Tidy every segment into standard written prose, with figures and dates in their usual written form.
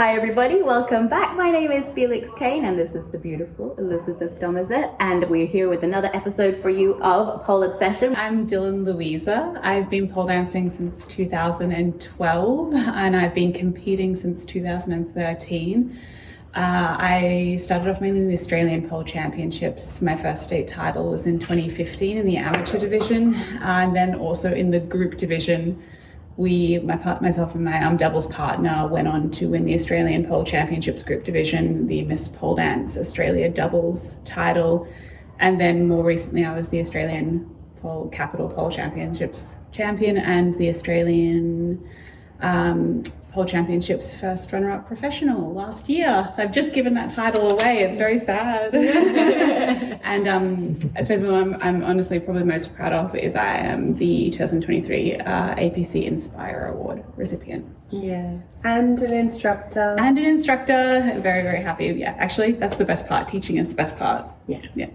Hi everybody, welcome back. My name is Felix Kane and this is the beautiful Elizabeth Domazet, and we're here with another episode for you of Pole Obsession. I'm Luisa. I've been pole dancing since 2012 and I've been competing since 2013. I started off mainly in the Australian Pole Championships. My first state title was in 2015 in the amateur division, and then also in the group division. Myself and my doubles partner went on to win the Australian Pole Championships group division, the Miss Pole Dance Australia doubles title, and then more recently I was the Australian Capital Pole Championships champion and the Australian Pole Championships first runner-up professional last year. So I've just given that title away. It's very sad. And I suppose what I'm honestly probably most proud of is I am the 2023 APC Inspire Award recipient. Yes. And an instructor. Very, very happy. Yeah, actually, that's the best part. Teaching is the best part. Yeah.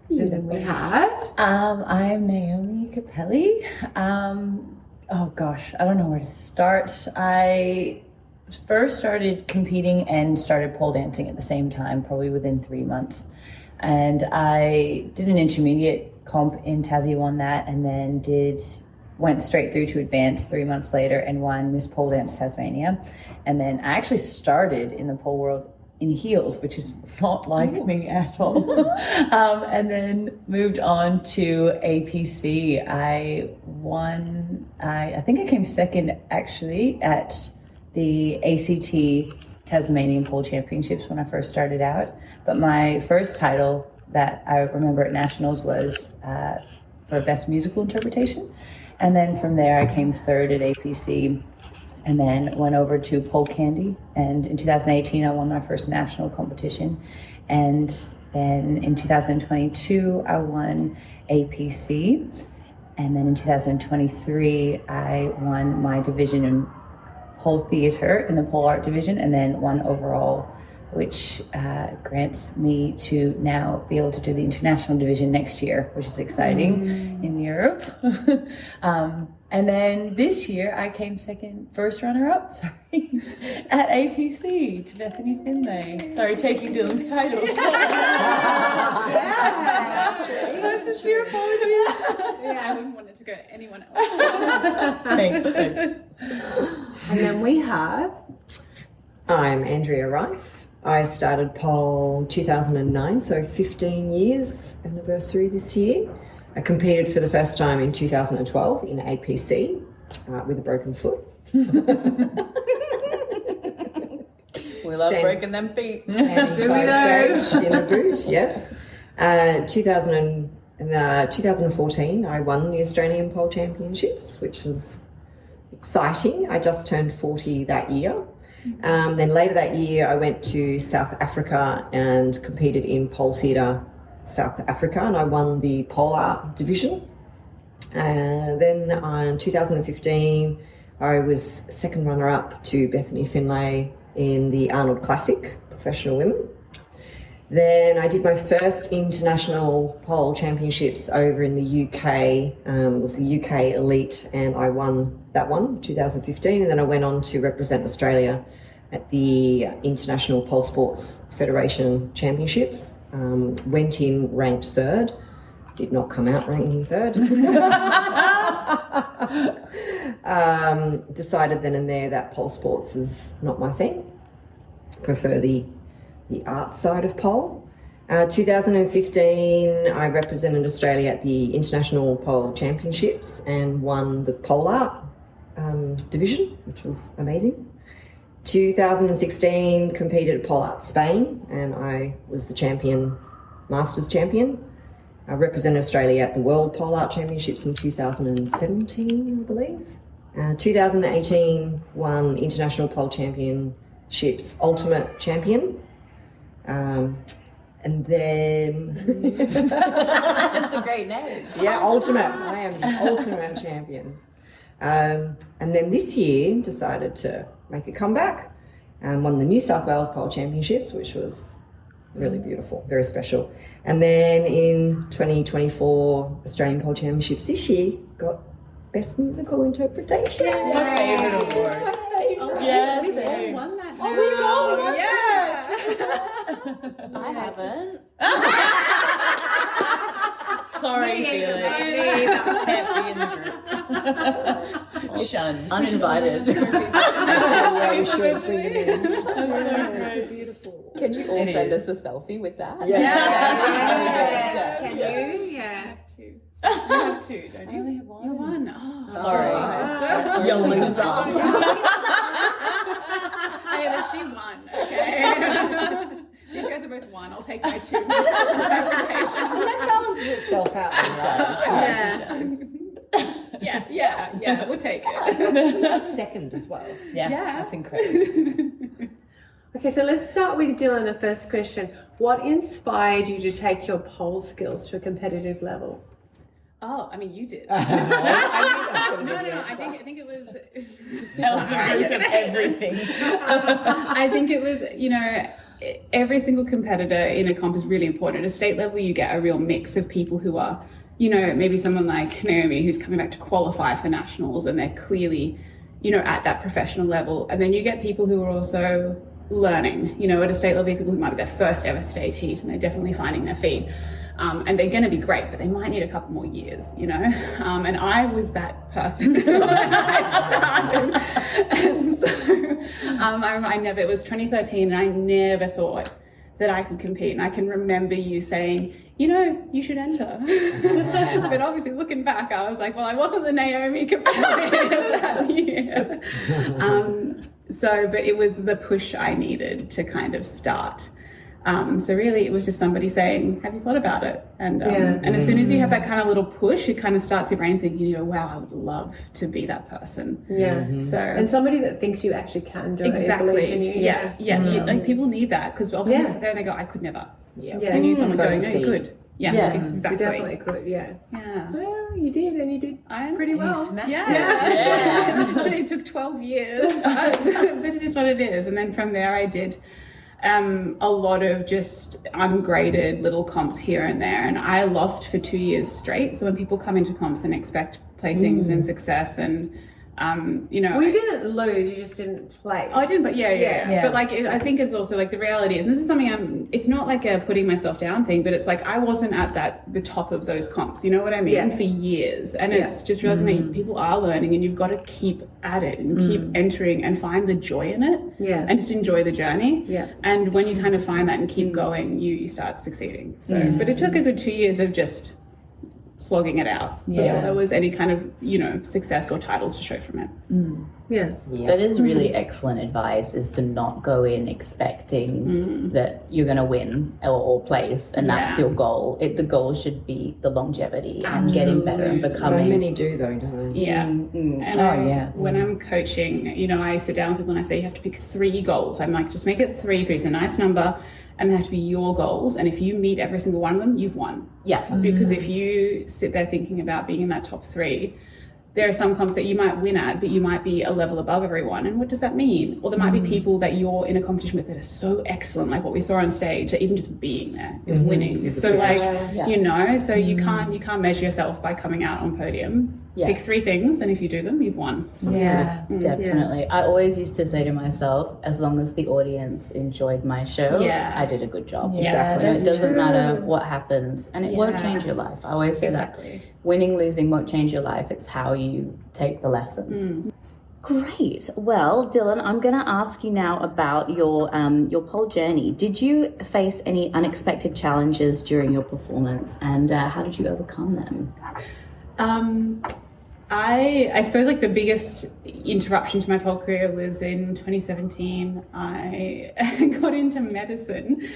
And then we have... I'm Naomi Capelli. Oh gosh, I don't know where to start. I first started competing and started pole dancing at the same time, probably within 3 months. And I did an intermediate comp in Tassie, won that, and then went straight through to advanced 3 months later and won Miss Pole Dance Tasmania. And then I actually started in the pole world in heels, which is not like me at all. And then moved on to APC. I think I came second actually at the ACT Tasmanian Pole Championships when I first started out. But my first title that I remember at Nationals was for Best Musical Interpretation. And then from there I came third at APC. And then went over to pole candy, and in 2018 I won my first national competition, and then in 2022 I won APC, and then in 2023 I won my division in pole theatre in the pole art division, and then won overall, which grants me to now be able to do the international division next year, which is exciting in Europe. And then this year I came first runner-up, at APC to Bethany Finlay. Sorry, taking Dylan's title. My sincere apologies. I wouldn't want it to go to anyone else. Thanks. And then we have... I'm Andrea Ryff. I started pole 2009, so 15 years anniversary this year. I competed for the first time in 2012 in APC with a broken foot. We love breaking them feet. Standing side stage in a boot, yes. 2014, I won the Australian Pole Championships, which was exciting. I just turned 40 that year. Then later that year, I went to South Africa and competed in pole theatre South Africa, and I won the pole art division. Then in 2015, I was second runner-up to Bethany Finlay in the Arnold Classic Professional Women. Then I did my first international pole championships over in the UK, was the UK Elite, and I won that one, 2015, and then I went on to represent Australia at the International Pole Sports Federation Championships. Went in ranked third, did not come out ranking third. Decided then and there that pole sports is not my thing. Prefer the art side of pole. 2015, I represented Australia at the International Pole Championships and won the pole art division, which was amazing. 2016, competed at Pole Art Spain, and I was the champion, Masters champion. I represented Australia at the World Pole Art Championships in 2017, I believe. 2018, won International Pole Championships Ultimate Champion. And then... That's a great name. Yeah, Ultimate. I am the Ultimate Champion. And then this year, decided to make a comeback and won the New South Wales Pole Championships, which was really beautiful, very special. And then in 2024 Australian Pole Championships this year, got Best Musical Interpretation. My favourite award. Which is my favourite. Yes. I haven't. Sorry, Felix. Can't be in the group. Shunned. Uninvited. Yeah, we should bring it in. It's beautiful. Can you all send us a selfie with that? Yes. Can you? Yeah. You have two, don't you? I only have one. You're one. Oh, Sorry. You're a loser. Hey, but she won, okay? These guys are both one. I'll take my two. That balances itself out. Yeah, we'll take it. You have second as well. Yeah, Yeah. that's incredible. Okay, so let's start with Dylan. The first question: what inspired you to take your pole skills to a competitive level? Oh, I mean, you did. No, No, I think it was. That was the root of everything. I think it was, every single competitor in a comp is really important. At a state level, you get a real mix of people who are, maybe someone like Naomi who's coming back to qualify for nationals and they're clearly, at that professional level. And then you get people who are also learning, at a state level, people who might be their first ever state heat and they're definitely finding their feet. And they're going to be great, but they might need a couple more years, and I was that person when I started. And so it was 2013 and I never thought that I could compete. And I can remember you saying, you should enter. But obviously looking back, I was like, well, I wasn't the Naomi Capelli that year. But it was the push I needed to kind of start. So really it was just somebody saying, have you thought about it? And as soon as you have that kind of little push, it kind of starts your brain thinking, wow, I would love to be that person. Yeah. So And somebody that thinks you actually can do it. exactly. Believes in you. Yeah. Like people need that because often they sit there and they go, I could never. Yeah. And you someone So going, no, see. you could. Yeah, Yeah. exactly. You definitely could, yeah. Yeah. Well, you did, and you did pretty You well. smashed Yeah. It took 12 years, but it is what it is. And then from there I did a lot of just ungraded little comps here and there. And I lost for 2 years straight. So when people come into comps and expect placings and success and, Well, you didn't lose, you just didn't play. Oh, I didn't, but yeah. Yeah. But I think it's also the reality is, and this is something it's not like a putting myself down thing, but it's I wasn't at the top of those comps, you know what I mean? Yeah. For years. And it's just realizing that people are learning and you've got to keep at it and keep entering and find the joy in it. Yeah. And just enjoy the journey. Yeah. And when you kind of find that and keep going, you start succeeding. So, but it took a good 2 years of just slogging it out before there was any kind of success or titles to show from it. Yeah. That is really excellent advice, is to not go in expecting that you're going to win or place and that's your goal. The goal should be the longevity and getting better and becoming. So many do though, don't they? Yeah. And when I'm coaching, I sit down with people and I say, you have to pick 3 goals. I'm like, just make it 3. 3 is a nice number. And they have to be your goals. And if you meet every single one of them, you've won. Yeah. Because if you sit there thinking about being in that top 3, there are some comps that you might win at, but you might be a level above everyone. And what does that mean? Or there might be people that you're in a competition with that are so excellent, like what we saw on stage, that even just being there is winning. So so you can't measure yourself by coming out on podium. Yeah. Pick 3 things, and if you do them, you've won. Yeah. Definitely. I always used to say to myself, as long as the audience enjoyed my show, I did a good job. Exactly. It doesn't matter what happens, and it won't change your life. I always say that. Winning, losing won't change your life. It's how you take the lesson. Great. Well, Dylan, I'm going to ask you now about your pole journey. Did you face any unexpected challenges during your performance, and how did you overcome them? I suppose the biggest interruption to my pole career was in 2017. I got into medicine.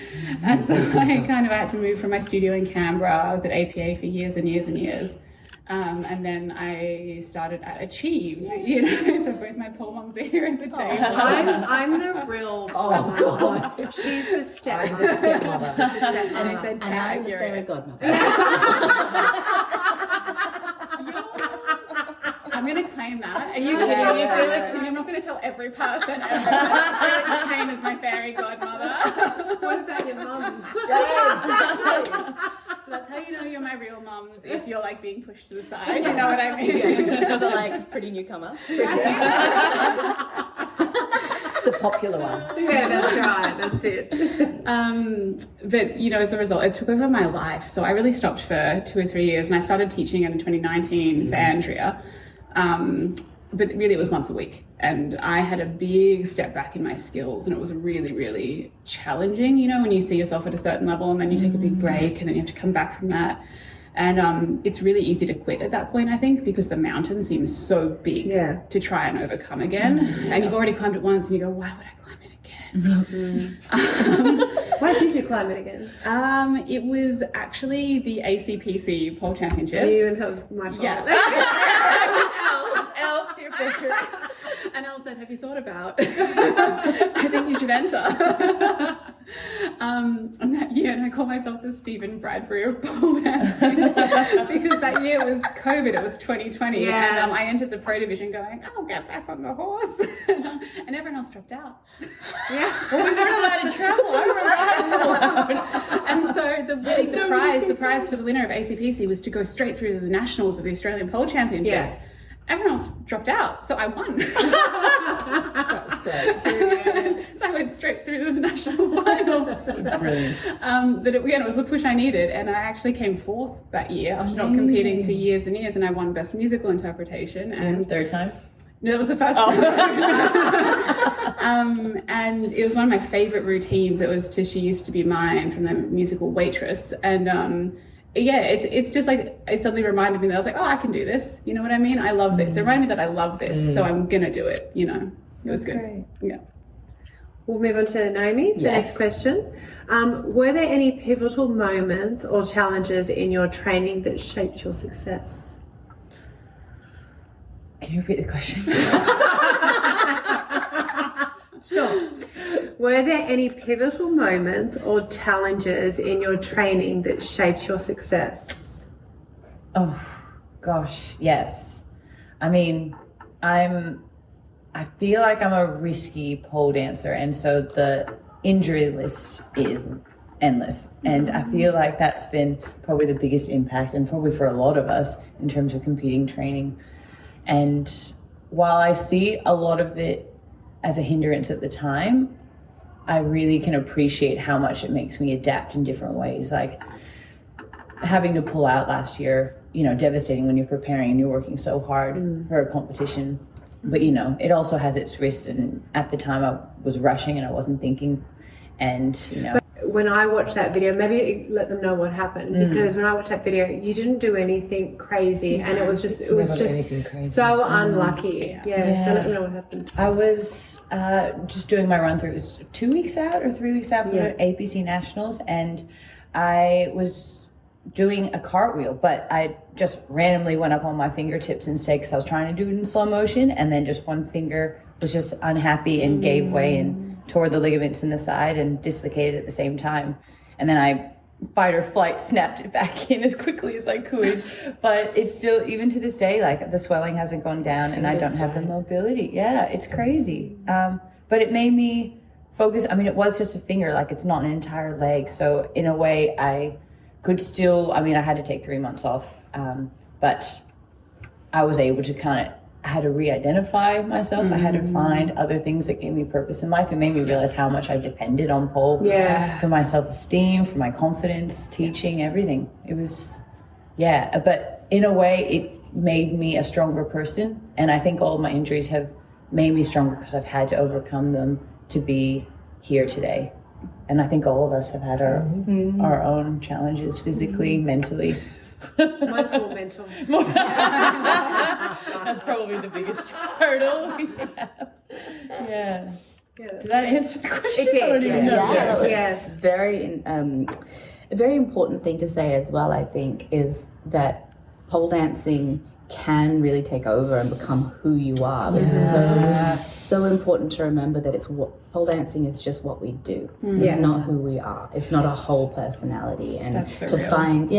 So I kind of had to move from my studio in Canberra. I was at APA for years and years and years. And then I started at Achieve, so both my pole moms are here at the table. I'm the real God. She's the stepmother. And I said, And I'm tag, the you're fairy it. godmother. I'm going to claim that. Are you kidding me, Felix? Because I'm not going to tell every person ever that Felix Kane is my fairy godmother. What about your mums? That's how you know you're my real mums, if you're being pushed to the side. You know what I mean? For the pretty newcomer. The popular one. Yeah, that's right. That's it. But, you know, as a result, it took over my life. So I really stopped for 2 or 3 years, and I started teaching in 2019 for Andrea. But really it was once a week. And I had a big step back in my skills, and it was really, really challenging, you know, when you see yourself at a certain level and then you take a big break and then you have to come back from that. And it's really easy to quit at that point, I think, because the mountain seems so big to try and overcome again. And you've already climbed it once and you go, why would I climb it again? Why did you climb it again? It was actually the ACPC pole championships. And you and that was my fault. Yeah. Peer pressure. And Elle said, have you thought about? I think you should enter. And that year, and I call myself the Stephen Bradbury of pole dancing because that year was COVID. It was 2020, and I entered the pro division going, I'll get back on the horse, and everyone else dropped out. Yeah. Well, we weren't allowed to travel. I remember allowed. And so the prize for the winner of ACPC was to go straight through to the nationals of the Australian Pole Championships. Yeah. Everyone else dropped out, so I won. That's great. So I went straight through to the national finals. Brilliant. But again, it was the push I needed, and I actually came 4th that year after not competing for years and years, and I won Best Musical Interpretation. And third time? No, that was the first time. And it was one of my favourite routines. It was to She Used to Be Mine from the musical Waitress, and it's just like, it suddenly reminded me that I was like, oh, I can do this. You know what I mean? I love this. It reminded me that I love this, so I'm going to do it, you know. It was good. Great. Yeah. We'll move on to Naomi for the next question. Were there any pivotal moments or challenges in your training that shaped your success? Can you repeat the question? Sure. Were there any pivotal moments or challenges in your training that shaped your success? Oh, gosh, yes. I mean, I feel like I'm a risky pole dancer, and so the injury list is endless. And I feel like that's been probably the biggest impact, and probably for a lot of us in terms of competing training. And while I see a lot of it as a hindrance at the time, I really can appreciate how much it makes me adapt in different ways. Like having to pull out last year, you know, devastating when you're preparing and you're working so hard for a competition. But, you know, it also has its risks. And at the time I was rushing and I wasn't thinking. And, you know. When I watched that video, maybe let them know what happened, because when I watched that video, you didn't do anything crazy, and it was just so unlucky. Yeah. So let them know what happened. I was just doing my run through. It was 2 weeks out or 3 weeks out from the APC Nationals, and I was doing a cartwheel, but I just randomly went up on my fingertips instead because I was trying to do it in slow motion, and then just one finger was just unhappy and gave way and tore the ligaments in the side and dislocated at the same time. And then I fight or flight snapped it back in as quickly as I could. But it's still, even to this day, like the swelling hasn't gone down and I don't have the mobility. Yeah, it's crazy. But it made me focus. I mean, it was just a finger, like it's not an entire leg. So in a way I could still, I mean, I had to take 3 months off, but I was able to I had to re-identify myself. I had to find other things that gave me purpose in life. It made me realize how much I depended on pole for my self-esteem, for my confidence, teaching, everything. It was, but in a way it made me a stronger person. And I think all of my injuries have made me stronger because I've had to overcome them to be here today. And I think all of us have had our own challenges physically, mentally. Mine's more mental. That's probably the biggest hurdle we have. Yeah. Did that answer the question? It did. I don't even know. Yes. Very, a very important thing to say as well, I think, is that pole dancing can really take over and become who you are. It's so important to remember that pole dancing is just what we do. It's not who we are. It's not a whole personality. And find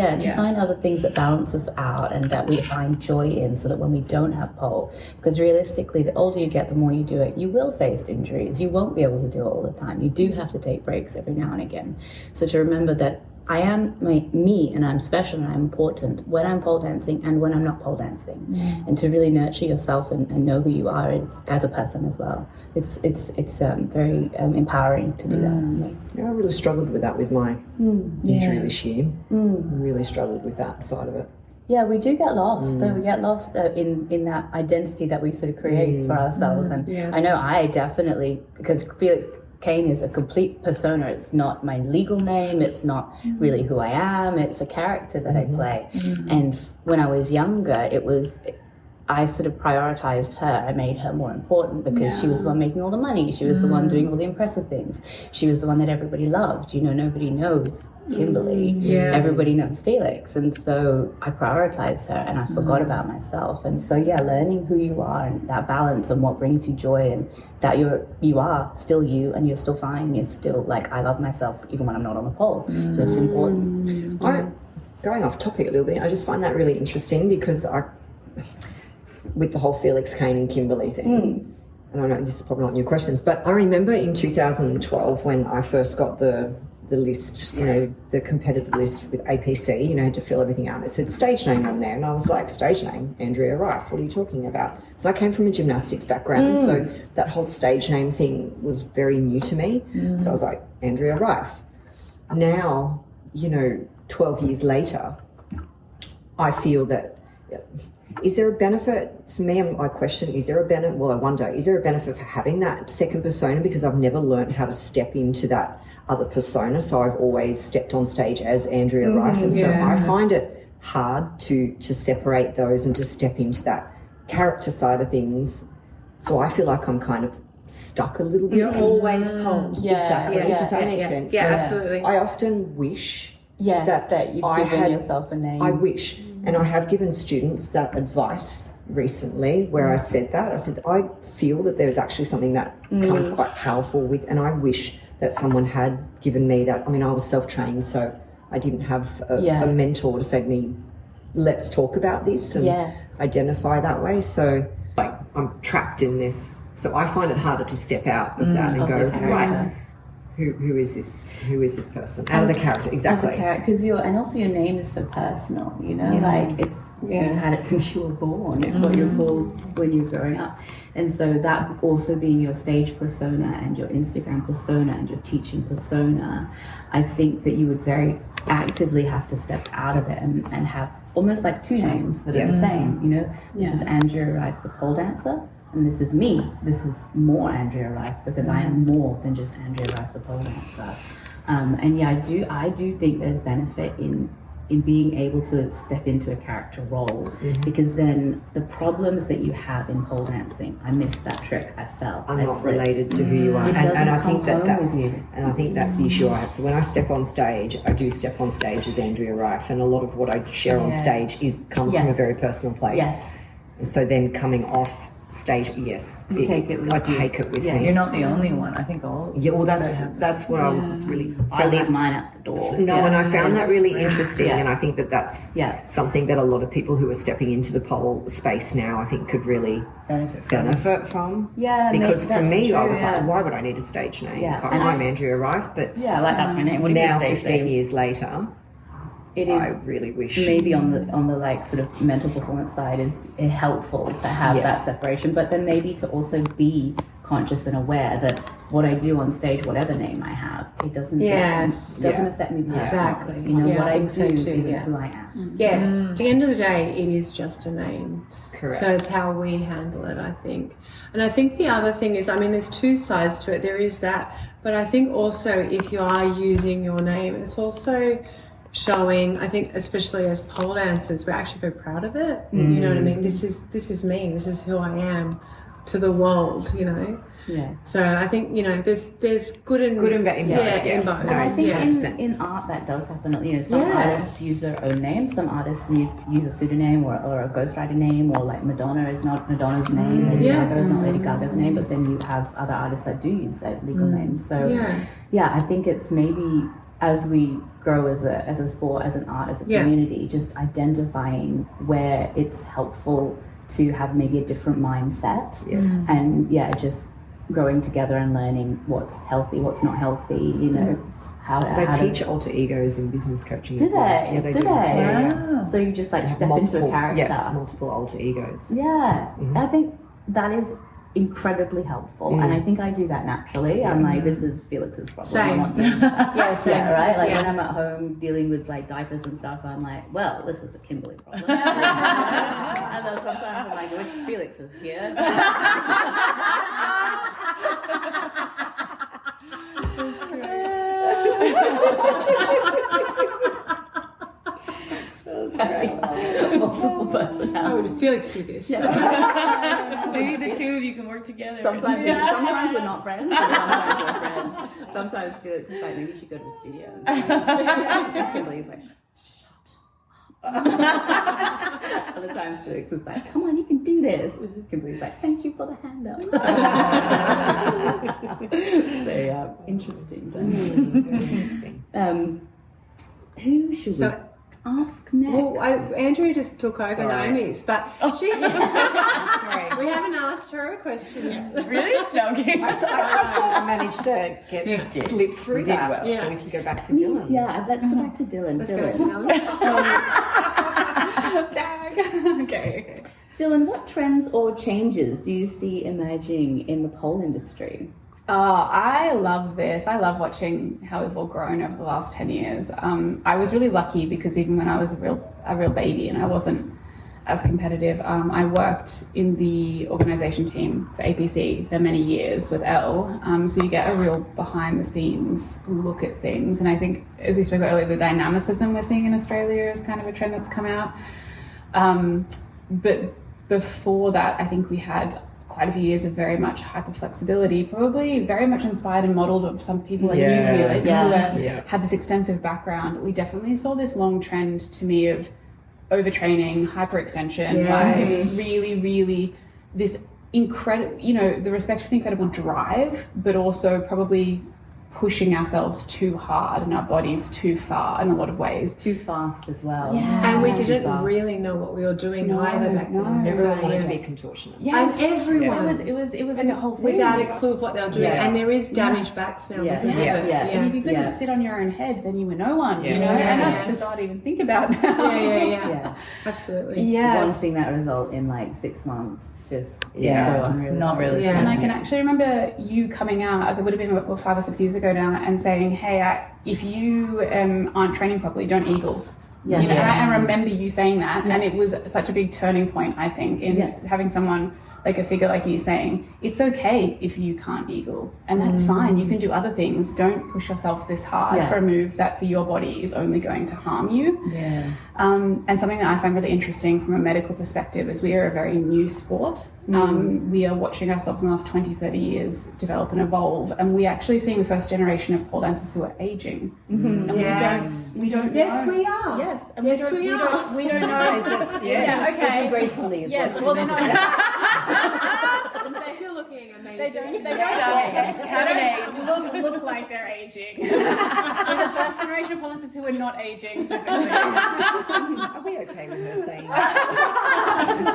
other things that balance us out and that we find joy in, so that when we don't have pole, because realistically the older you get, the more you do it, you will face injuries. You won't be able to do it all the time. You do have to take breaks every now and again. So to remember that I am me, and I'm special and I'm important when I'm pole dancing and when I'm not pole dancing. And to really nurture yourself and know who you are as a person as well. It's very empowering to do that. Yeah, I really struggled with that with my injury this year. Really struggled with that side of it. Yeah, we do get lost. We get lost in that identity that we sort of create for ourselves. And I know I definitely, because Felix Kane is a complete persona. It's not my legal name. It's not really who I am. It's a character that I play. And when I was younger, I sort of prioritized her. I made her more important because she was the one making all the money. She was the one doing all the impressive things. She was the one that everybody loved. You know, nobody knows Kimberly. Everybody knows Felix. And so I prioritized her and I forgot about myself. And so, learning who you are and that balance and what brings you joy and that you are still you and you're still fine. You're still like, I love myself even when I'm not on the pole. That's important. Going off topic a little bit, I just find that really interesting because with the whole Felix Kane and Kimberly thing. And I know this is probably not your questions, but I remember in 2012 when I first got the list, the competitive list with APC, had to fill everything out. It said stage name on there, and I was like, stage name, Andrea Ryff, what are you talking about? So I came from a gymnastics background, so that whole stage name thing was very new to me. So I was like, Andrea Ryff. Now, 12 years later, I feel that... Is there a benefit for me? I question, is there a benefit? Well, I wonder, is there a benefit for having that second persona? Because I've never learned how to step into that other persona. So I've always stepped on stage as Andrea Ryff. And so I find it hard to separate those and to step into that character side of things. So I feel like I'm kind of stuck a little bit. You're always pulled. Exactly. Does that make sense? Yeah, so absolutely. I often wish that you've given yourself a name. I wish. And I have given students that advice recently where I said, I feel that there's actually something that comes quite powerful with, and I wish that someone had given me that. I mean, I was self-trained, so I didn't have a mentor to say to me, let's talk about this and identify that way. So I'm trapped in this. So I find it harder to step out of that and go, right, who is this? Who is this person? Out of the character, exactly. Because and also your name is so personal. Like you've had it since you were born. It's what you're called when you're growing up, and so that also being your stage persona and your Instagram persona and your teaching persona, I think that you would very actively have to step out of it and have almost like two names that are the same. This is Andrea Ryff, the pole dancer. And this is me. This is more Andrea Ryff because I am more than just Andrea Ryff, the pole dancer. I do think there's benefit in being able to step into a character role because then the problems that you have in pole dancing, I missed that trick. I fell. I'm not related to who you are, and I think that's the issue I have. So when I step on stage, I do step on stage as Andrea Ryff, and a lot of what I share on stage comes from a very personal place. Yes. And so then coming off stage, I take it with me. You're not the only one. I think all. Yeah, well, that's what I was just really. I leave mine at the door. And I found that really interesting, and I think that's something that a lot of people who are stepping into the pole space now, I think, could really benefit from. Yeah, because for me, I was like, why would I need a stage name? Yeah, I'm Andrea Ryff, but that's my name. What now, 15 years later. I really wish maybe on the like sort of mental performance side is helpful to have that separation, but then maybe to also be conscious and aware that what I do on stage, whatever name I have, it doesn't affect me personally. Exactly. What I do isn't who I am. At the end of the day, it is just a name. Correct. So it's how we handle it, I think. And I think the other thing is, there's two sides to it. There is that, but I think also if you are using your name, it's also showing, I think, especially as pole dancers, we're actually very proud of it. You know what I mean? This is me. This is who I am to the world. Yeah. So I think there's good and bad in both. In both. And I think in art that does happen. Some artists use their own name. Some artists use a pseudonym or a ghostwriter name, or like Madonna is not Madonna's name. Lady Gaga is not Lady Gaga's name. But then you have other artists that do use that legal name. So I think it's maybe as we grow as a sport, as an art, as a community, just identifying where it's helpful to have maybe a different mindset and just growing together and learning what's healthy, what's not healthy, you know, They teach alter egos in business coaching. Do as well. they? Yeah, they do. do. They? Yeah. So you just like They have step into a character. Yeah, multiple alter egos. Yeah, I think that is incredibly helpful, and I think I do that naturally. I'm like, this is Felix's problem. Same. I'm not doing Yeah, same. yeah, right? Like when I'm at home dealing with like diapers and stuff, I'm like, well, this is a Kimberly problem. And then sometimes I'm like, I wish Felix was here. Multiple personalities. How would Felix do this? Maybe the two of you can work together. Sometimes we're not friends, and sometimes we're friends. Sometimes Felix is like, maybe you should go to the studio. And Kimberly's like, shut up. Other times Felix is like, come on, you can do this. Kimberly's like, thank you for the handout. So yeah, interesting. Interesting. Who should we ask next? Well, Andrea just took over Naomi's, but she. We haven't asked her a question yet. Really? No, I'm kidding. I managed to slip through that. well. Yeah. So we can go back to Dylan. Yeah, let's go back to Dylan. Let's go to Dylan. Tag. Okay. Dylan, what trends or changes do you see emerging in the pole industry? Oh, I love this. I love watching how we've all grown over the last 10 years. I was really lucky because even when I was a real baby and I wasn't as competitive, I worked in the organisation team for APC for many years with Elle. So you get a real behind the scenes look at things. And I think, as we spoke about earlier, the dynamicism we're seeing in Australia is kind of a trend that's come out. But before that, I think we had quite a few years of very much hyper flexibility, probably very much inspired and modelled of some people like you, Felix, who have this extensive background. We definitely saw this long trend to me of overtraining, hyperextension, like really, really this incredible, you know, the respect for the incredible drive, but also probably pushing ourselves too hard and our bodies too far in a lot of ways. Too fast as well. Yeah. And we didn't really know what we were doing either back then. Everyone wanted to be a contortionist. Yes. And everyone. It was like a whole thing. Without a clue of what they were doing. Yeah. And there is damaged backs now because of it. And if you couldn't sit on your own head, then you were no one, you know? Yeah. And that's bizarre to even think about now. Yeah. Absolutely. Yes. Wanting that result in like 6 months just is Yeah. so unrealistic. Not really. Yeah. And I can actually remember you coming out, it would have been 5 or 6 years ago now, and saying, hey, if you aren't training properly, don't eagle. Yeah. You know, Yeah. and I remember you saying that, and it was such a big turning point, I think, in having someone like a figure like you saying, it's okay if you can't eagle, and that's fine. You can do other things. Don't push yourself this hard for a move that for your body is only going to harm you. Yeah. And something that I find really interesting from a medical perspective is we are a very new sport. We are watching ourselves in the last 20, 30 years develop and evolve, and we're actually seeing the first generation of pole dancers who are aging. And we don't Yes, know. we are. Yes, and Yes, we are. we don't know. Okay. Gracefully is Yes, what well, they're not. They're still looking amazing. They don't look like they're aging. We're the first generation of pole dancers who are not aging physically. Are we okay with her saying that? But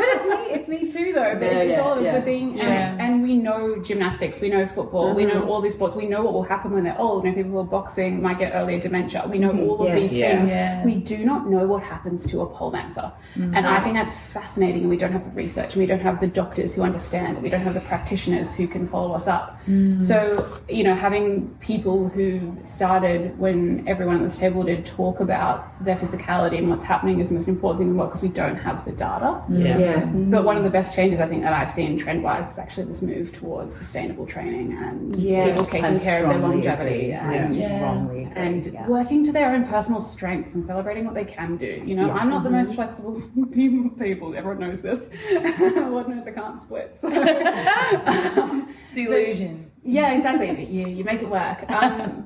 it's me too though. But it's all of us. We're seeing, and we know gymnastics, we know football, we know all these sports. We know what will happen when they're old. You know, people who are boxing might get earlier dementia. We know all of these things. Yeah. We do not know what happens to a pole dancer, and I think that's fascinating. And we don't have the research, and we don't have the doctors who understand it. We don't have the practitioners who can follow us up. So, you know, having people who started when everyone at this table did talk about their physicality and what's happening is the most important thing in the world, because we don't have the data. But one of the best changes I think that I've seen trend-wise is actually this move towards sustainable training and people taking care of their longevity and working to their own personal strengths and celebrating what they can do. You know, I'm not the most flexible people. Everyone knows this. Lord knows I can't split. So. It's the illusion. Yeah, exactly. But you make it work.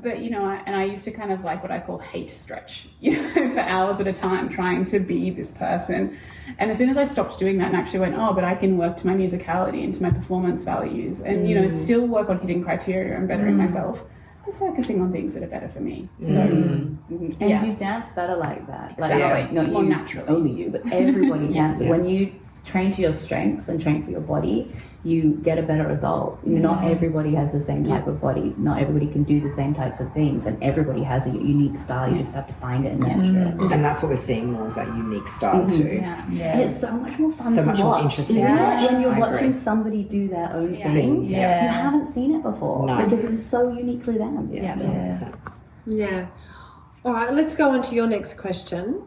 But you know, I used to kind of like what I call hate stretch, you know, for hours at a time, trying to be this person. And as soon as I stopped doing that and actually went, oh, but I can work to my musicality and to my performance values, and you know, still work on hitting criteria and bettering myself, but focusing on things that are better for me. So, and you dance better like that. Exactly. Like, not more you, naturally. only you, but everybody dances. When you train to your strengths and train for your body, you get a better result. Not everybody has the same type of body. Not everybody can do the same types of things, and everybody has a unique style. You just have to find it and nurture it. And that's what we're seeing more, is that unique style too. And it's so much more fun So to much watch. more interesting Isn't to it? watch. When you're I watching agree. somebody do their own thing, you haven't seen it before because it's so uniquely them. Yeah. All right, let's go on to your next question.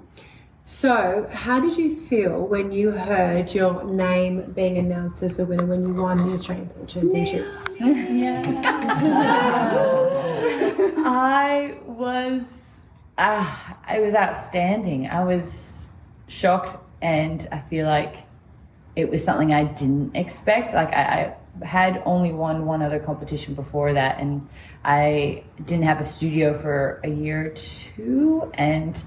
So, how did you feel when you heard your name being announced as the winner when you won the Australian Pole Championships? I was outstanding. I was shocked, and I feel like it was something I didn't expect. Like I had only won one other competition before that, and I didn't have a studio for a year or two, and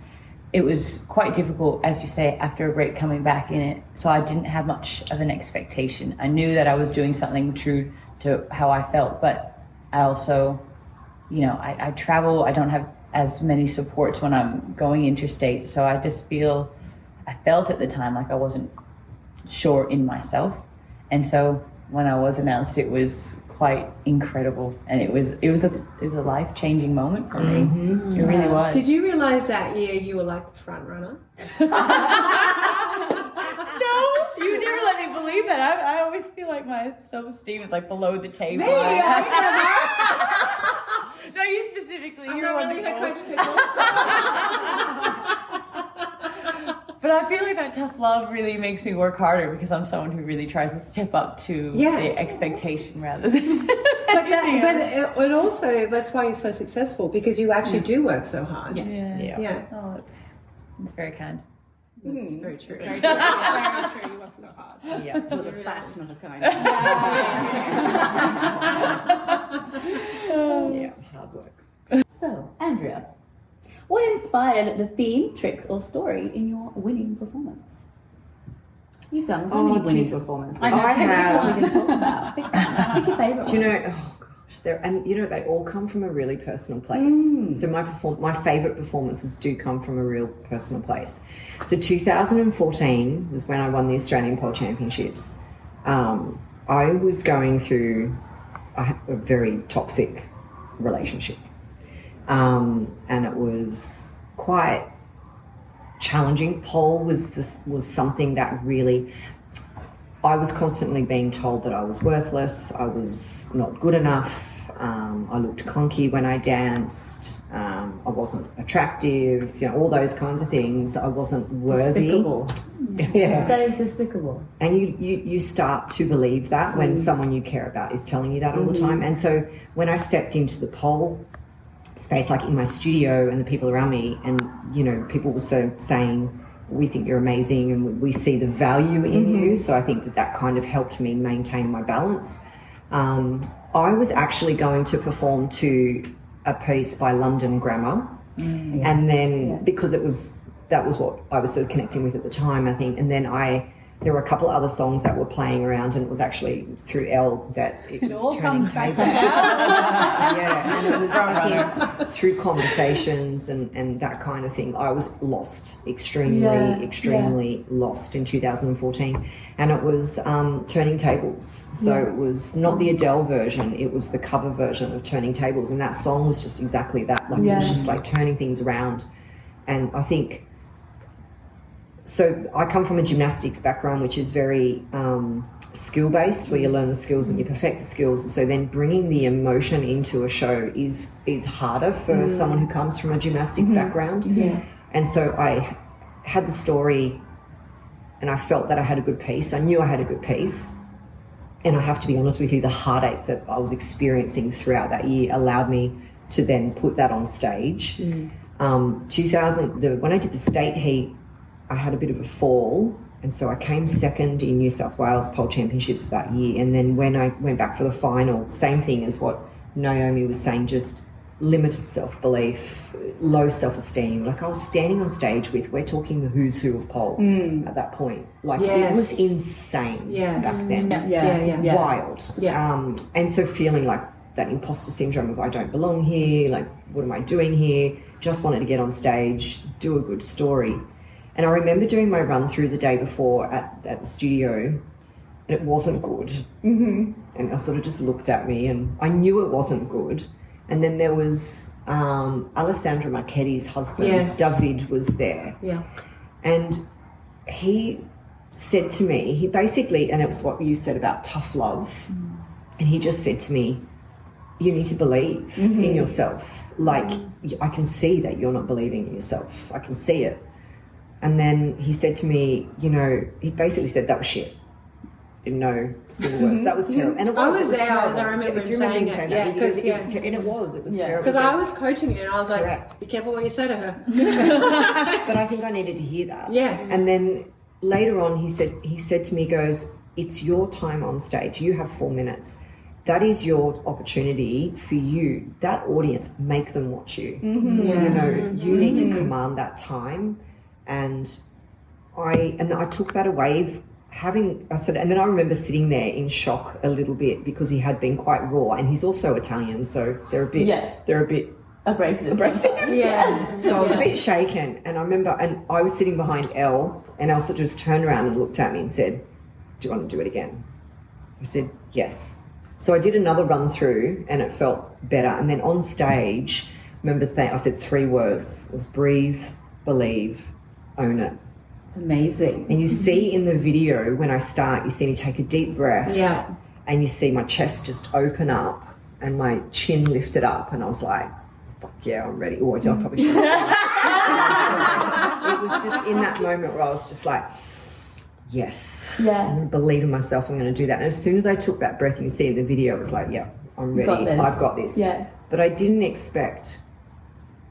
it was quite difficult, as you say, after a break coming back in it. So I didn't have much of an expectation. I knew that I was doing something true to how I felt, but I also, I travel. I don't have as many supports when I'm going interstate. So I felt at the time like I wasn't sure in myself. And so when I was announced, it was quite incredible, and it was a life-changing moment for me. It really was. Did you realise that year you were like the front runner? No, you would never let me believe that. I always feel like my self-esteem is like below the table. Me? No, you specifically. I'm You're not really her wonderful. coach, people. But I feel like that tough love really makes me work harder, because I'm someone who really tries to step up to the expectation rather than But it also, that's why you're so successful, because you actually do work so hard. Yeah. Oh, it's very kind. It's very true. Very true. Very true. You work so hard. Yeah, it was a fact, not a kind. Hard work. So, Andrea, what inspired the theme, tricks, or story in your winning performance? You've done so many winning performances. I have. What are we going to talk about? Pick your favourite Do you one. know? Oh gosh, they all come from a really personal place. So my favourite performances do come from a real personal place. So 2014 was when I won the Australian Pole Championships. I was going through a very toxic relationship, and it was quite challenging. Pole was something that really, I was constantly being told that I was worthless, I was not good enough, I looked clunky when I danced, I wasn't attractive, all those kinds of things. I wasn't worthy. Despicable. Yeah. That is despicable. And you start to believe that when someone you care about is telling you that all the time. And so when I stepped into the pole space, like in my studio, and the people around me, and people were saying, we think you're amazing and we see the value in you. So I think that kind of helped me maintain my balance. I was actually going to perform to a piece by London Grammar, and then because that was what I was sort of connecting with at the time, I think, and then there were a couple of other songs that were playing around, and it was actually through Elle that it was all turning comes back tables. to And it was through conversations and that kind of thing. I was lost, extremely lost in 2014, and it was Turning Tables. So it was not the Adele version; it was the cover version of Turning Tables, and that song was just exactly that. Like it was just like turning things around, and I think. So I come from a gymnastics background, which is very skill-based, where you learn the skills and you perfect the skills. So then bringing the emotion into a show is harder for someone who comes from a gymnastics background. And so I had the story, and I felt that I had a good piece. I knew I had a good piece. And I have to be honest with you, the heartache that I was experiencing throughout that year allowed me to then put that on stage. When I did the state heat, I had a bit of a fall, and so I came second in New South Wales Pole Championships that year. And then when I went back for the final, same thing as what Naomi was saying, just limited self-belief, low self-esteem. Like I was standing on stage we're talking the who's who of pole at that point. Like it was insane back then. Wild. And so feeling like that imposter syndrome of I don't belong here, like what am I doing here? Just wanted to get on stage, do a good story. And I remember doing my run through the day before at the studio, and it wasn't good. Mm-hmm. And I sort of just looked at me, and I knew it wasn't good. And then there was Alessandra Marchetti's husband, David, was there. Yeah. And he said to me, he basically, and it was what you said about tough love, and he just said to me, you need to believe in yourself. Like, I can see that you're not believing in yourself. I can see it. And then he said to me, you know, he basically said, that was shit. In no single words. That was terrible. And it was. I was there. I remember him saying it. Yeah, because it was terrible. Because I was coaching you, and I was like, "Be careful what you say to her." But I think I needed to hear that. Yeah. And then later on, he said to me, "Goes, it's your time on stage. You have 4 minutes. That is your opportunity for you. That audience, make them watch you. Mm-hmm. Yeah. You know, you need to command that time." And I took that away. And then I remember sitting there in shock a little bit because he had been quite raw, and he's also Italian, so they're a bit abrasive. Yeah. So I was a bit shaken, and I remember, and I was sitting behind Elle, and Elle sort of just turned around and looked at me and said, "Do you want to do it again?" I said, "Yes." So I did another run through, and it felt better. And then on stage, remember I said 3 words. It was breathe, believe, own it. Amazing. And you see in the video when I start, you see me take a deep breath. Yeah. And you see my chest just open up and my chin lifted up, and I was like, fuck yeah, I'm ready. Oh, I probably should have. It was just in that moment where I was just like, yes. Yeah. I'm going to believe in myself. I'm going to do that. And as soon as I took that breath, you see in the video, it was like, yeah, I'm ready. I've got this. Yeah. But I didn't expect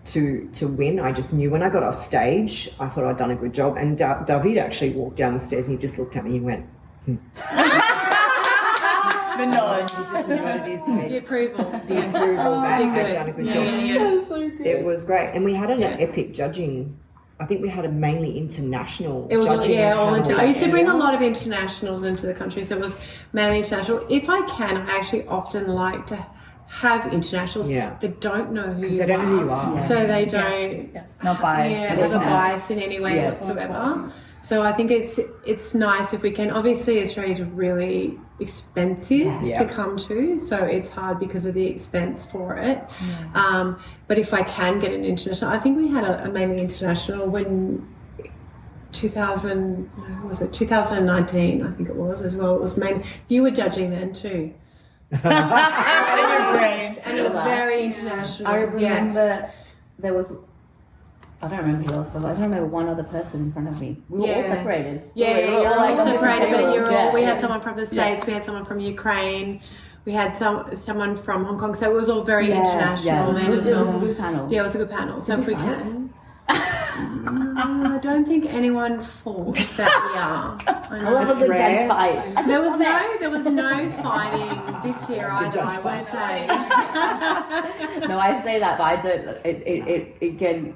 to win. I just knew when I got off stage, I thought I'd done a good job. And David actually walked down the stairs and he just looked at me and he went, The nod. You just knew what it is. The approval. The approval that I'd done a good job. Yeah. So good. It was great. And we had an epic judging. I think we had a mainly international It was judging. I used to bring a lot of internationals into the country, so it was mainly international. If I can, I actually often like to have internationals that don't know who you they don't know who you are. Yeah. So they don't Not biased. have a bias in any way whatsoever. So I think it's nice if we can. Obviously, Australia's really expensive to come to, so it's hard because of the expense for it. But if I can get an international, I think we had a mainly international when 2019, I think it was as well. It was main. You were judging then too. And it was very international. I remember there was, I don't remember who else, I don't remember one other person in front of me. We were all separated. You're all separated, but we had someone from the States, we had someone from Ukraine, we had someone from Hong Kong, so it was all very international. It was a good panel. Yeah, it was a good panel. So if we can. I don't think anyone fought that year. I love a good judge fight. There was no fighting this year either, I would say. No, I say that, but I don't. It again,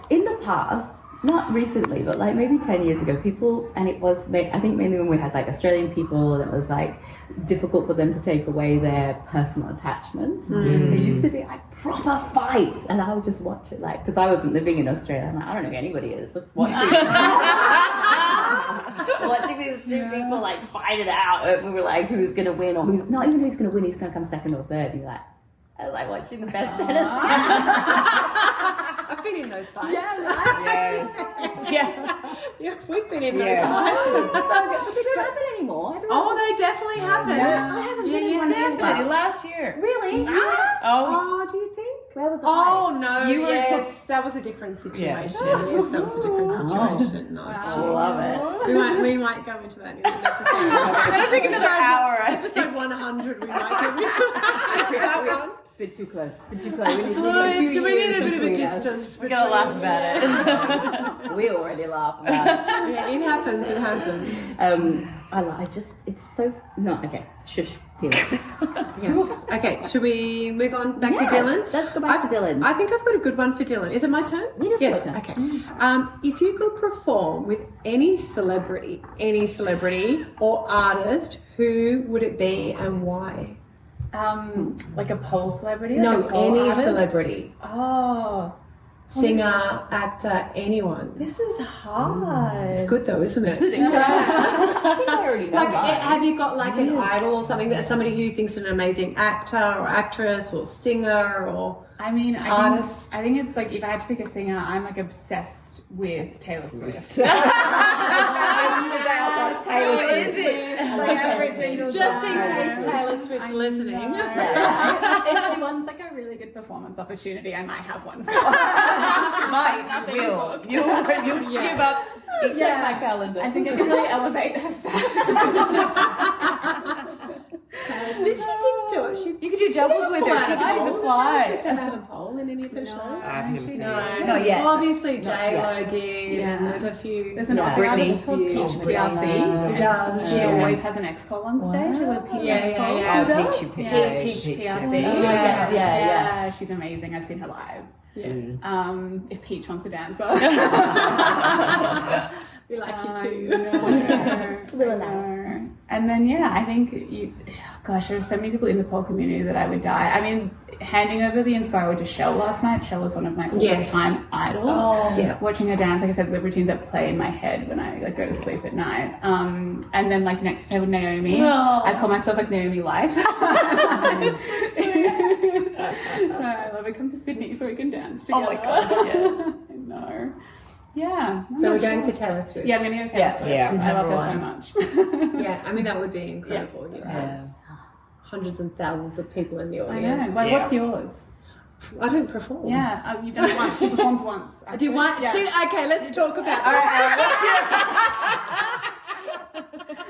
in the past, not recently, but like maybe 10 years ago, people, and it was, I think mainly when we had like Australian people, and it was like difficult for them to take away their personal attachments. It used to be like proper fights, and I would just watch it, like, because I wasn't living in Australia. I'm like, I don't know who anybody is. Watching these two people like fight it out, and we were like, who's gonna win, or who's not even who's gonna win, who's gonna come second or third. You're like, I was like watching the best tennis. I've been in those fights. Yeah, right? Yeah, we've been in those fights. But they don't happen anymore. They definitely happen. I haven't been in one Definitely last year. Really? Oh, do you think? Where was it? Oh no! That was a different situation. Yes, that was a different situation. I love it. We might go into that in an episode. It'll take another hour. Episode 100. We might get into that one. It's a bit too close. We need a bit of a distance. We're gonna laugh about it. We already laugh about it. Yeah, it happens. It's so not okay. Shush. Yes. Okay, should we move on back to Dylan? Let's go back to Dylan. I think I've got a good one for Dylan. Is it my turn? Yes. Your turn. Okay. If you could perform with any celebrity or artist, who would it be and why? Like a pole celebrity? No, like a pole any artist? celebrity. Oh. singer, actor, anyone. This is hard. It's good though, isn't it? I think I already know Like, mine. have you got like an idol or something that somebody who you think's an amazing actor or actress or singer or I mean, artist? I think it's like if I had to pick a singer, I'm like obsessed with Taylor Swift. Just in case Taylor Swift's listening. If she wants like a really good performance opportunity, I might have one for her. She will. You'll give up. Check my calendar. I think it can really elevate her style. Did she do it? You could do doubles with her. She could do the fly. Did Taylor have a pole in any of her shows? I've never seen it. No, Not yet. Well, obviously Not J-Lo yet. did, and there's a few. There's an Yeah. Aussie artist Britney. called Peach PRC. Who does? She Yeah. always has an X-pole on stage. She has a Peach Yeah, X-pole. yeah, yeah. Oh, Peachy Yeah, Peach. Peach PRC. Yes, yeah. She's amazing. I've seen her live. Yeah. If Peach wants a dancer. We like you too. No. And then I think there's so many people in the pole community that I would die. I mean, handing over the Inspire to Shell last night. Shell is one of my all-time idols. Oh. Yeah. Watching her dance, like I said, the routines that play in my head when I go to sleep at night. And then like next to her with Naomi, I call myself like Naomi Light. So I love her. Come to Sydney so we can dance together. Oh my gosh, yeah. I know. Yeah. I'm So not we're going sure. for Taylor Swift. Yeah, I'm going to go Taylor Swift. Yeah. She's I love her number so much. Yeah, I mean that would be incredible. You know, Yeah. hundreds and thousands of people in the I audience. know. Like, what's yours? I don't perform. Yeah, you've done it once. You performed once. Do you want Yeah. to? Okay, let's talk about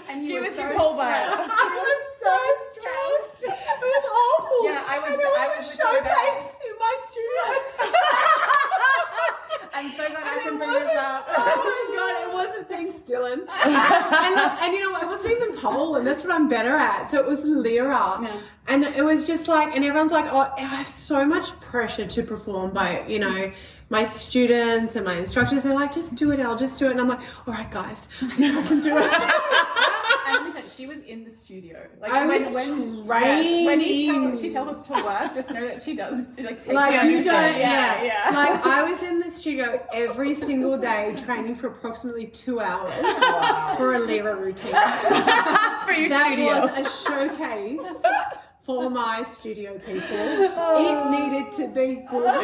And you Give were us so your pole stressed. back. I was so stressed. It was awful. Yeah, I was And there with was a you about- showcase in my studio. I'm so glad I And can it bring this wasn't- up. Oh my god, it wasn't. Thanks, Dylan. and you know what? It wasn't even pole, and that's what I'm better at. So it was lyra, and it was just like, and everyone's like, oh, I have so much pressure to perform by, you know, my students and my instructors. They're like, just do it, I'll just do it. And I'm like, all right, guys, I think I can do it. And let me tell you, she was in the studio. Like I was when training. she tells us to work, just know that she does. She takes Like you you don't, understand. yeah. Like I was in the studio every single day training for approximately 2 hours for a lyra routine. For your That studio. was a showcase for my studio people. It needed to be good.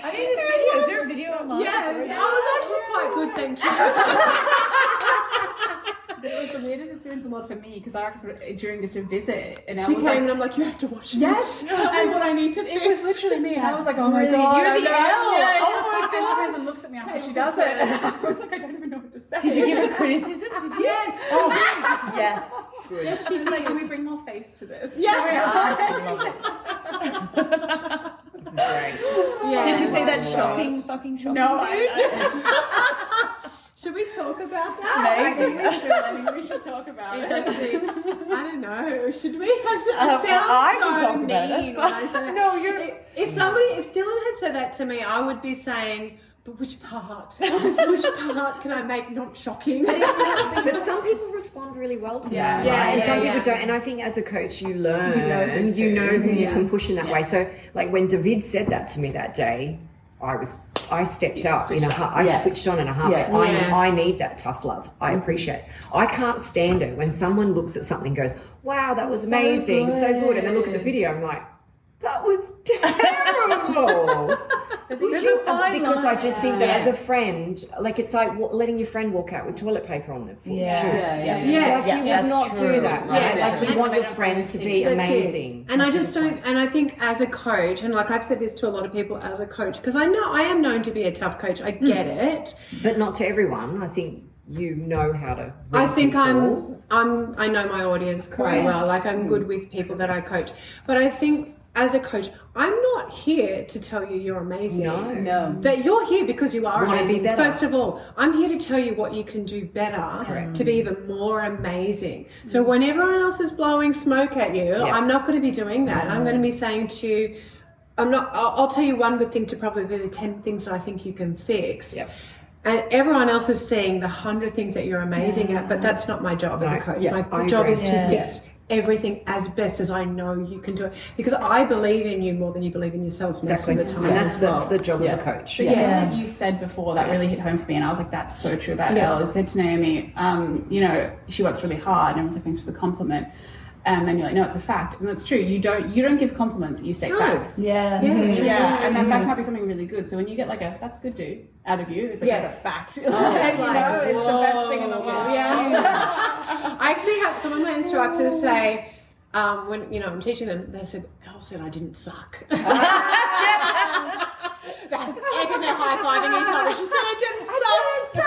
I need this video. Is there a video online? Yes, I was actually quite good, thank you. But it was the weirdest experience in the world for me because I remember during just a visit, and I She was came like, and I'm like, you have to watch it. yes, Tell me what I need to fix. it was literally me, and I was like, oh my Really? god, You're I the know. L. Yeah, Oh my And she God. turns and looks at me after she does it, and I was like, I don't even know what to say. Did you give her criticism? Did you? Yes. Oh, yes. Yes, she was like, can we bring more face to this? Yeah. I love it. This is great. Yeah. Did she say that fucking shopping? No, Should we talk about that? I think we should talk about it. I don't know. Should we? It I sounds can so talk about it. mean That's when I say that. No, you're. If Dylan had said that to me, I would be saying, but which part? Which part can I make not shocking? But some people respond really well to Yeah. that. Yeah, And some yeah, people yeah. don't. And I think as a coach, you learn. who's You know who you Yeah. can push in that way. So, like when David said that to me that day, I stepped up in a heart. I switched on in a heartbeat. Yeah. I need that tough love. I appreciate it. I can't stand it when someone looks at something and goes, wow, that was amazing, so good. And then look at the video, I'm like, that was terrible. There's a fine Because I line. just think that as a friend, like it's like letting your friend walk out with toilet paper on their foot. Yeah. Sure. Yeah. Yes. Like you would that's not true. do that, right? Yeah. Like you want your friend to be That's it. amazing. And I just don't, and I think as a coach, and like I've said this to a lot of people as a coach, because I know I am known to be a tough coach. I get it. But not to everyone. I think you know how to. I read think people. I know my audience quite well. Like I'm good with people that I coach. But I think as a coach, I'm not here to tell you you're amazing. No. That you're here because you are Wanna be amazing. better. First of all, I'm here to tell you what you can do better to be even more amazing. So when everyone else is blowing smoke at you, I'm not going to be doing that. I'm going to be saying to you, I'll tell you one good thing to probably the 10 things that I think you can fix. Yep. And everyone else is seeing the 100 things that you're amazing at, but that's not my job as a coach. Yeah, My I job agree. is to fix everything as best as I know you can do it, because I believe in you more than you believe in yourselves most of the time. And that's the job of a coach. But what you said before that really hit home for me, and I was like, that's so true about Elle. I said to Naomi, you know, she works really hard, and I was like, thanks for the compliment. And you're like, no, it's a fact, and that's true. You don't give compliments, you state facts. Yeah. And that fact might be something really good. So when you get like a "that's good, dude" out of you, it's like it's a fact. It's the best thing in the world. Yeah. I actually had some of my instructors say, when I'm teaching them, they said, "Elle said I didn't suck." That's and they're high-fiving each other. She said I didn't suck.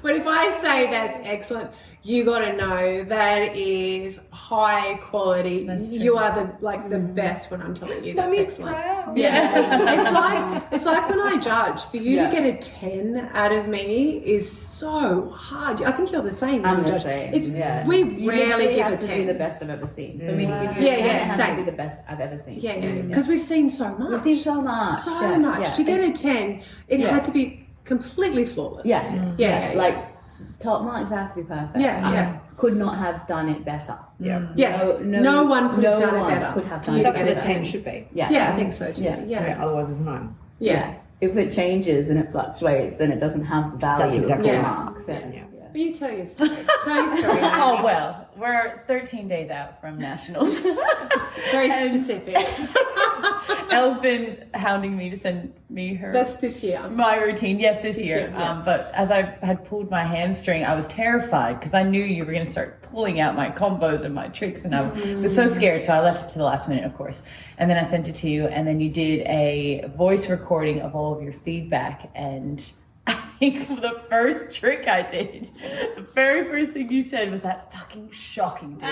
But if I say that's excellent, you got to know that is high quality. You are the best when I'm telling you that's excellent. Proud. Yeah. It's like when I judge, for you to get a 10 out of me is so hard. I think you're the same. I'm the same. We rarely give a 10. To be the best I've ever seen. For me to give you a 10, it has to be the best I've ever seen. Because we've seen so much. We've seen so much. So much. To get a 10, it had to be completely flawless. Like top marks has to be perfect. I could not have done it better. No one could have done it better. That's what a 10 should be. I think so too. Otherwise it's a 9. If it changes and it fluctuates, then it doesn't have the value. That's exactly of marks. But you tell your story. Oh, well, we're 13 days out from nationals. Very specific. Elle's been hounding me to send me her. That's this year. My routine, yes, this year. But as I had pulled my hamstring, I was terrified because I knew you were going to start pulling out my combos and my tricks, and I was so scared. So I left it to the last minute, of course. And then I sent it to you, and then you did a voice recording of all of your feedback. And I think the first trick I did, the very first thing you said was, "That's fucking shocking, dude."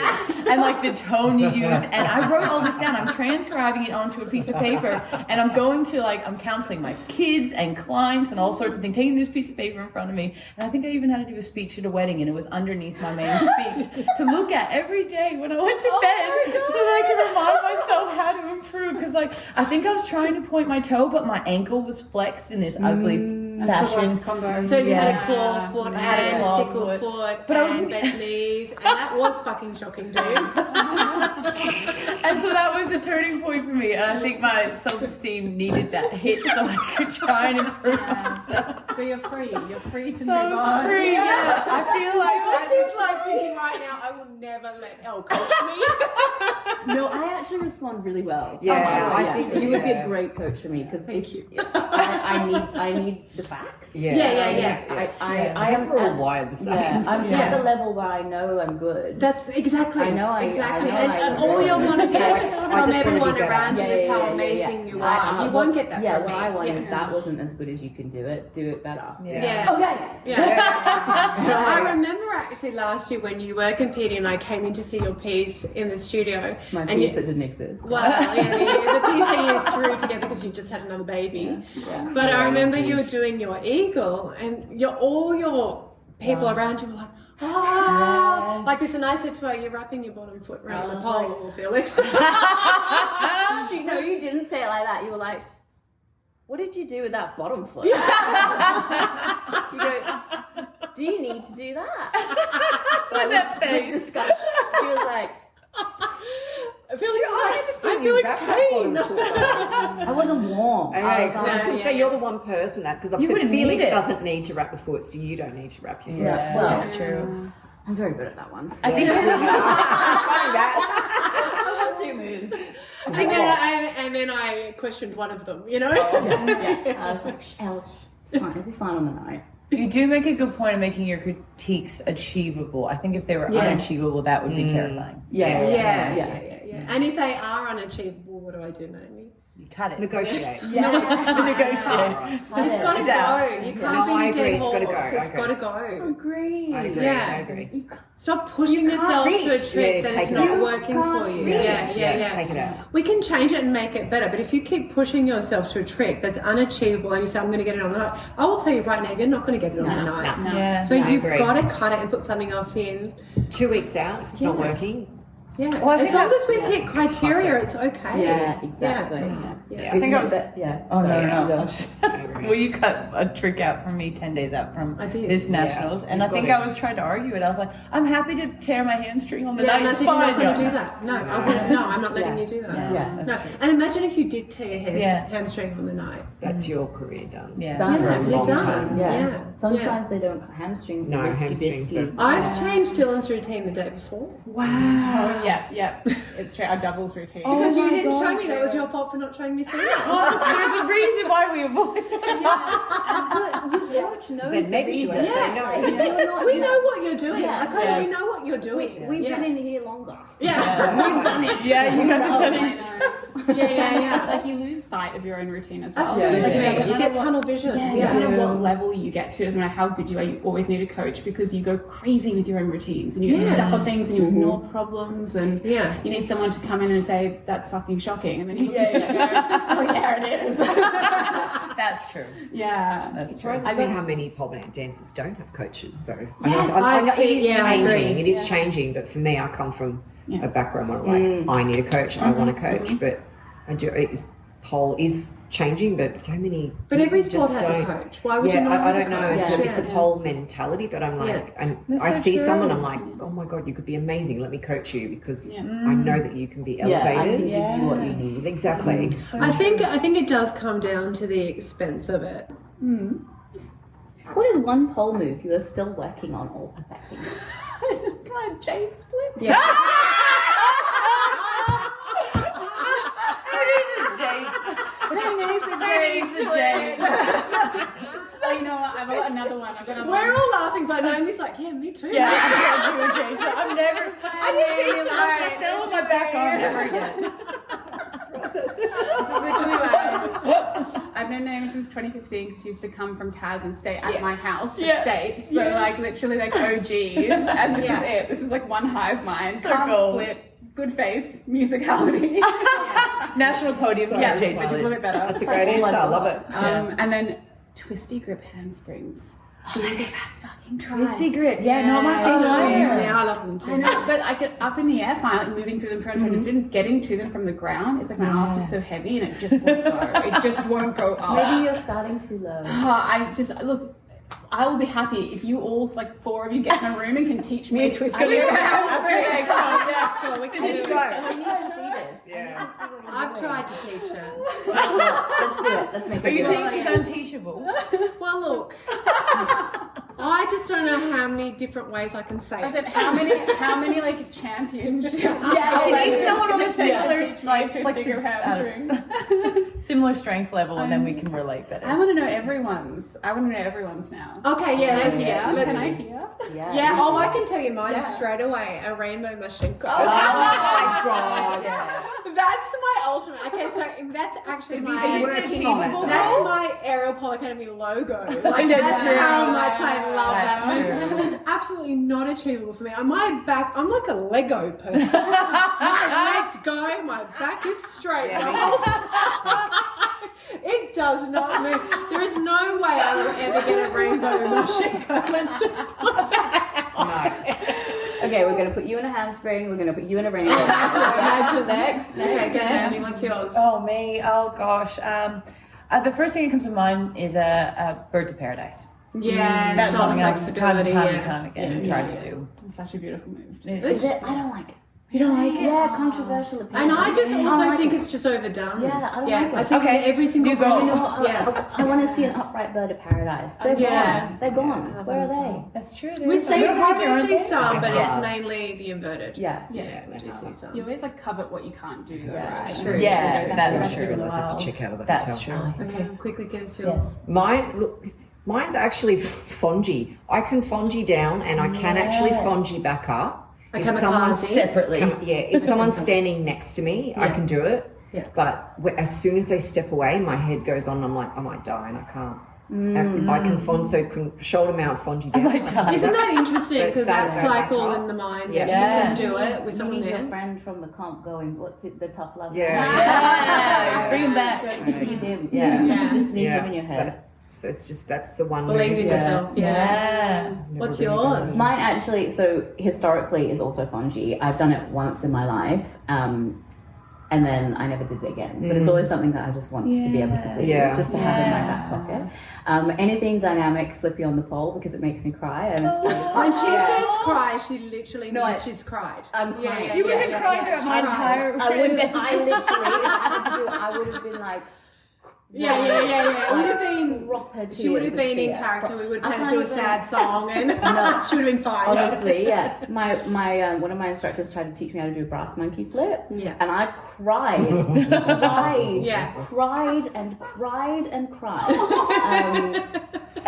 And like the tone you used, and I wrote all this down. I'm transcribing it onto a piece of paper, and I'm going to I'm counseling my kids and clients and all sorts of things, taking this piece of paper in front of me. And I think I even had to do a speech at a wedding, and it was underneath my main speech to look at every day when I went to bed so that I could remind myself how to improve. Because I think I was trying to point my toe, but my ankle was flexed in this ugly fashion combo. So you had a claw foot, I had a a sickle foot, but and bent knees, and that was fucking shocking, dude. And so that was a turning point for me, and I think my self-esteem needed that hit so I could try and improve myself. So you're free to move I was on. free, I feel like This is like thinking right now, I will never let Elle coach me. No, I actually respond really well. I think you would be a great coach for me because I need the facts. I am all wired the same. I'm at the level where I know I'm good. That's exactly. I know. And all you'll want to hear from everyone around you is how amazing you are. You won't get that from me. What I want is that wasn't as good as you can do it. Do it better. I remember actually last year when you were competing, I came in to see your piece in the studio. My piece that didn't exist. Well, the piece that you threw together because you just had another baby. But I remember you were doing your eagle, and all your people around you were like, like this, and I said to her, "You're wrapping your bottom foot around the pole, Felix." Actually, no, you didn't say it like that. You were like, "What did you do with that bottom foot?" You go, "Do you need to do that?" Like with disgust. She was like, I feel like pain. I wasn't warm. I was going to say you're the one person because I've said Felix doesn't need to wrap the foot, so you don't need to wrap your foot. Yeah, well, that's true. I'm very good at that one. I think I got 2 moves. And then I questioned one of them, you know? I was like, Elle, it's fine. It'll be fine on the night. You do make a good point of making your critiques achievable. I think if they were unachievable, that would be terrifying. Yeah. And if they are unachievable, what do I do, Naomi? You cut it. Negotiate. Negotiate. It's got to go. You can't be dead horse. It's got to go. Agree. I agree. Stop pushing yourself to a trick that is not working for you. Take it out. We can change it and make it better, but if you keep pushing yourself to a trick that's unachievable and you say, "I'm going to get it on the night," I will tell you right now, you're not going to get it on the night. So you've got to cut it and put something else in. 2 weeks out, if it's not working, Yeah, Well, I as think long that's- as we've hit criteria, it's okay. Yeah, exactly. Yeah. I think I was. Yeah. Oh Sorry, no. Will you cut a trick out from me 10 days out from I did. this nationals? And I You've think got I was trying to argue it. I was like, I'm happy to tear my hamstring on the Yeah, night. and I It's said, you're not fine. going to do that. No, I'm not letting you do that. Yeah. No, That's true. and imagine if you did tear your Yeah. hamstring on the night. That's your career done. Yeah. Done. For a You're long done. time. Yeah. Yeah. Sometimes they don't. Hamstrings No, are risky hamstrings biscuit. I've changed Dylan's routine the day before Oh, yeah. It's true. Our doubles routine. because you my didn't show gosh. me. That was your fault for not showing me sooner. Well, there's a reason why we avoid it. But your coach knows Then the maybe she reason. would say no. Like, you're not- We know what you're doing. Yeah. Like, Yeah. we know what you're doing. We've yeah. been in here longer. Yeah. We've done it. Yeah, you guys have done I it. know. Yeah. Like you lose sight of your own routine as well. Absolutely. Like, it Yeah. doesn't You matter get what- tunnel vision. Yeah, it doesn't matter what level you get to, it doesn't matter how good you are, you always need a coach because you go crazy with your own routines and you get stuck on things and you ignore problems and Yeah. you need someone to come in and say, that's fucking shocking. And then you look at it and go, oh yeah, it is. That's true. Yeah. That's true. Surprises me how many pole dancers don't have coaches, though. Yes, I know I it is think- yeah, I agree. changing. It is changing, but for me, I come from a background where I'm like, I need a coach. I want a coach, but I do. Pole is changing, but so many. But every people sport just has a don't- coach. Why would you Yeah, not? I have a don't know. coach? It's a pole mentality, but I'm like, and That's I so see true. someone, I'm like, oh my god, you could be amazing. Let me coach you because I know that you can be Yeah, I can elevated. give you what you need. Exactly. I think it does come down to the expense of it. What is one pole move you are still working on or perfecting? God, jade split. Yeah. Oh, you know what? I've got another one. I've got another We're one. all laughing, but Naomi's like, yeah, me too. Yeah, I can't do a James. I'm never. I did James once. I fell on my back arm. Never again. This is literally why I've known Naomi since 2015 because she used to come from Taz and stay at my house for states. So like literally like OGs, and this is it. This is like one hive mind. So Can't cool. split. Good face, musicality. National podium. Yeah, James. which is a little bit better. That's a great answer. I love it. And then twisty grip handsprings. Jesus fucking Christ. Twisty grip. Yeah, not my thing either. Yeah, I love them too. I know, but I get up in the air fine, like moving through them, trying to student, getting to them from the ground. It's like my ass is so heavy and it just won't go. It just won't go up. Maybe you're starting too low. I just look. I will be happy if you all, like 4 of you, get in a room and can teach me a twist grip. I need to see this. I need to see what you're I've doing. tried to teach her. Let's do it. Let's make Are it you work. saying she's unteachable? Well, look, I just don't know how many different ways I can say I it. said, how many like championships? Yeah, she needs someone on a similar, like twisting your hamstring. similar strength level, and then we can relate better. I want to know everyone's. I want to know everyone's now. Okay, yeah, let's Yeah, let- can I hear? Yeah, oh, I can tell you mine straight away. A rainbow Mashenko. Oh my god. That's my ultimate. Okay, so that's actually my. Is it achievable? That's my Aerial Pole Academy logo. Like, Yeah, that's true. how much I love That's that. true. That is absolutely not achievable for me. On my back, I'm like a Lego person. My legs go, my back is straight. It does not move. There is no way I will ever get a rainbow Mashenko. Let's just put that out. Okay, we're gonna put you in a handspring. We're gonna put you in a rainbow. Imagine. Next. Okay, go Naomi, what's yours? Oh me! Oh gosh! The first thing that comes to mind is a bird to paradise. Yeah, That's shoulder something I've time and flexibility, time yeah. and time again tried to do. It's such a beautiful move. Is it? I don't like it. You don't like it? Yeah, controversial opinion. And I just also like think it. it's just overdone. Yeah, I don't like it. I think Okay, every single you go. girl- You know what? Yeah. I want to see an upright bird of paradise. They're Yeah. gone. They're gone. Where are they? That's true. We see, we do see some, but Yeah. it's mainly the inverted. Yeah. Yeah, we do see some. You always like covet what you can't do, though, Yeah, right? true. Yeah, True. that's True. true. Let's have to check out of the That's hotel. true. Okay, quickly give us yours. Yes. Mine's actually fongie. I can fongie down and I can actually fongie back up. A If kamikaze. someone's Separately. if someone's standing next to me, I can do it. Yeah. But as soon as they step away, my head goes on. I'm like, I might die, and I can't. I can shoulder mount fongie down. might die. Isn't that interesting? Because But that's like all in the mind. Yeah. Yeah. You can do it with You someone need your there. friend from the comp going, what's it, the tough love? Yeah. Yeah. Bring him back. You need him. Yeah. Yeah. You just need Yeah. him in your head. So it's just, that's the one. Believe in yourself. Yeah. What's yours? Mine actually, so historically is also fungi. I've done it once in my life. And then I never did it again. But it's always something that I just wanted to be able to do, just to have in my back pocket. Anything dynamic, flippy on the pole, because it makes me cry. And it's when she says cry, she literally means she's cried. I'm crying. You wouldn't cry throughout my entire I wouldn't. I literally, if I had to do it, I would have been like. Yeah. It would have been proper tears. She would have been in character. We would have had to do a sad song, and she would have been fine. Honestly, yeah. My one of my instructors tried to teach me how to do a brass monkey flip. Yeah. And I cried. Cried and cried and cried.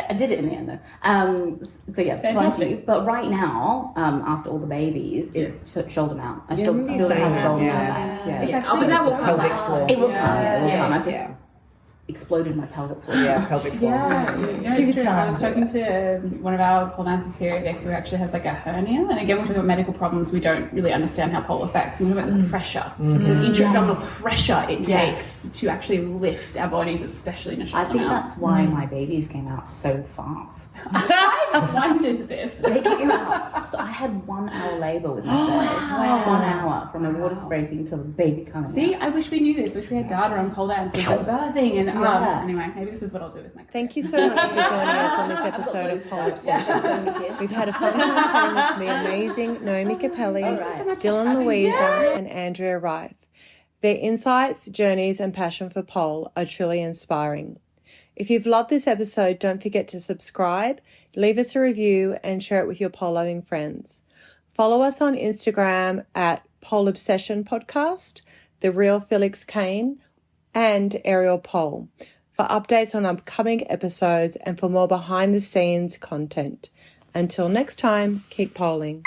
I did it in the end though. So yeah, funky. But right now, after all the babies, it's shoulder mount. I still don't have a shoulder mount. It's actually that will come pelvic back. floor. It will come. It will come. I've just exploded my pelvic floor. Pelvic floor. It's true. I was talking to one of our pole dancers here at Vex who actually has like a hernia, and again we're talking about medical problems. We don't really understand how pole affects, and we're talking about the pressure, the intra-abdominal pressure it takes to actually lift our bodies, especially in a shoulder I think mount. that's why my babies came out so fast. I wondered this. They came out. I had 1 hour labour with my baby. 1 hour from the waters breaking to the baby coming See, out. I wish we knew this. Wish we had data on pole dancing and birthing and anyway, maybe this is what I'll do with my career. Thank you so much for joining us on this episode of Pole Obsession. We've had a fun time with the amazing Naomi Capelli, Dylan Luisa, and Andrea Ryff. Their insights, journeys, and passion for pole are truly inspiring. If you've loved this episode, don't forget to subscribe, leave us a review, and share it with your pole-loving friends. Follow us on Instagram at Pole Obsession Podcast, The Real Felix Kane, and Aerial Pole for updates on upcoming episodes and for more behind-the-scenes content. Until next time, keep polling.